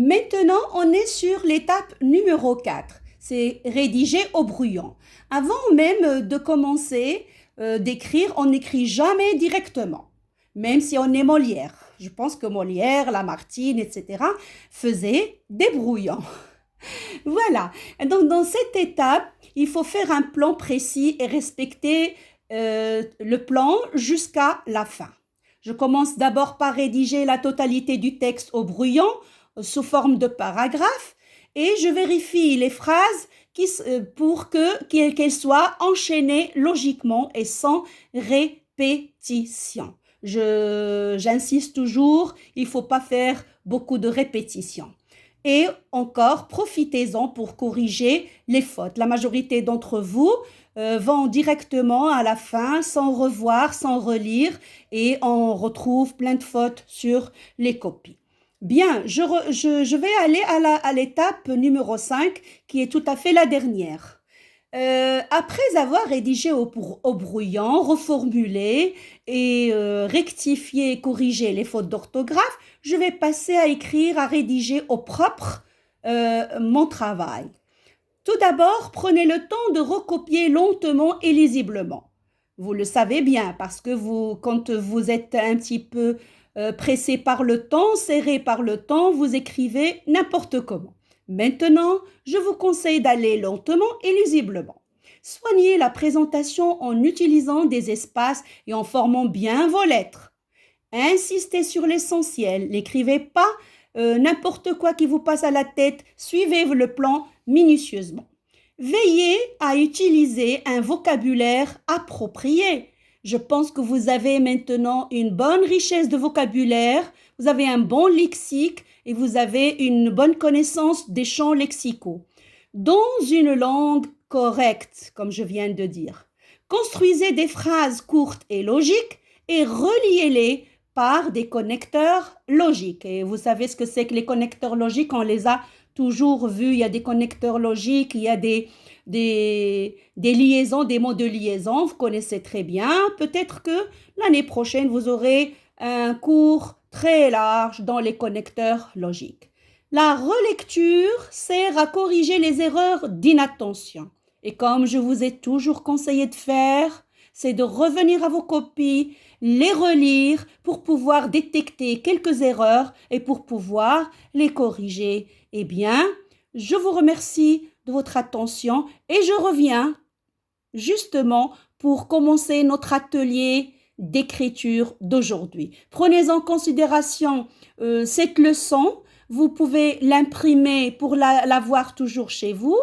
Maintenant, on est sur l'étape numéro 4. C'est rédiger au brouillon. Avant même de commencer d'écrire, on n'écrit jamais directement, même si on est Molière. Je pense que Molière, Lamartine, etc. faisaient des brouillons. Voilà. Donc, dans cette étape, il faut faire un plan précis et respecter le plan jusqu'à la fin. Je commence d'abord par rédiger la totalité du texte au brouillon sous forme de paragraphe et je vérifie les phrases pour qu'elles soient enchaînées logiquement et sans répétition. J'insiste toujours, il ne faut pas faire beaucoup de répétitions. Et encore, profitez-en pour corriger les fautes. La majorité d'entre vous vont directement à la fin sans revoir, sans relire et on retrouve plein de fautes sur les copies. Bien, je vais aller à l'étape numéro 5 qui est tout à fait la dernière. Après avoir rédigé au brouillon, reformulé et rectifié et corrigé les fautes d'orthographe, je vais passer à écrire, à rédiger au propre mon travail. Tout d'abord, prenez le temps de recopier lentement et lisiblement. Vous le savez bien parce que quand vous êtes un petit peu pressé par le temps, serré par le temps, vous écrivez n'importe comment. Maintenant, je vous conseille d'aller lentement et lisiblement. Soignez la présentation en utilisant des espaces et en formant bien vos lettres. Insistez sur l'essentiel, n'écrivez pas n'importe quoi qui vous passe à la tête, suivez le plan minutieusement. Veillez à utiliser un vocabulaire approprié. Je pense que vous avez maintenant une bonne richesse de vocabulaire, vous avez un bon lexique et vous avez une bonne connaissance des champs lexicaux. Dans une langue correcte, comme je viens de dire. Construisez des phrases courtes et logiques et reliez-les par des connecteurs logiques. Et vous savez ce que c'est que les connecteurs logiques, on les a toujours vus. Il y a des connecteurs logiques, il y a des liaisons, des mots de liaison, vous connaissez très bien. Peut-être que l'année prochaine, vous aurez un cours très large dans les connecteurs logiques. La relecture sert à corriger les erreurs d'inattention. Et comme je vous ai toujours conseillé de faire, c'est de revenir à vos copies, les relire pour pouvoir détecter quelques erreurs et pour pouvoir les corriger. Eh bien, je vous remercie de votre attention et je reviens justement pour commencer notre atelier d'écriture d'aujourd'hui. Prenez en considération cette leçon. Vous pouvez l'imprimer pour l'avoir toujours chez vous.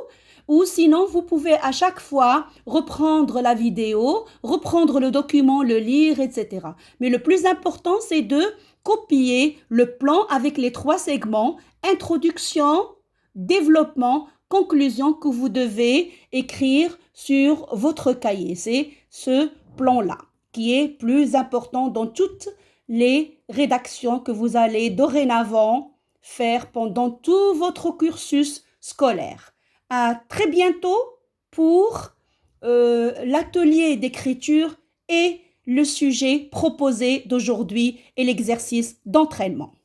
Ou sinon, vous pouvez à chaque fois reprendre la vidéo, reprendre le document, le lire, etc. Mais le plus important, c'est de copier le plan avec les 3 segments, introduction, développement, conclusion que vous devez écrire sur votre cahier. C'est ce plan-là qui est plus important dans toutes les rédactions que vous allez dorénavant faire pendant tout votre cursus scolaire. À très bientôt pour l'atelier d'écriture et le sujet proposé d'aujourd'hui et l'exercice d'entraînement.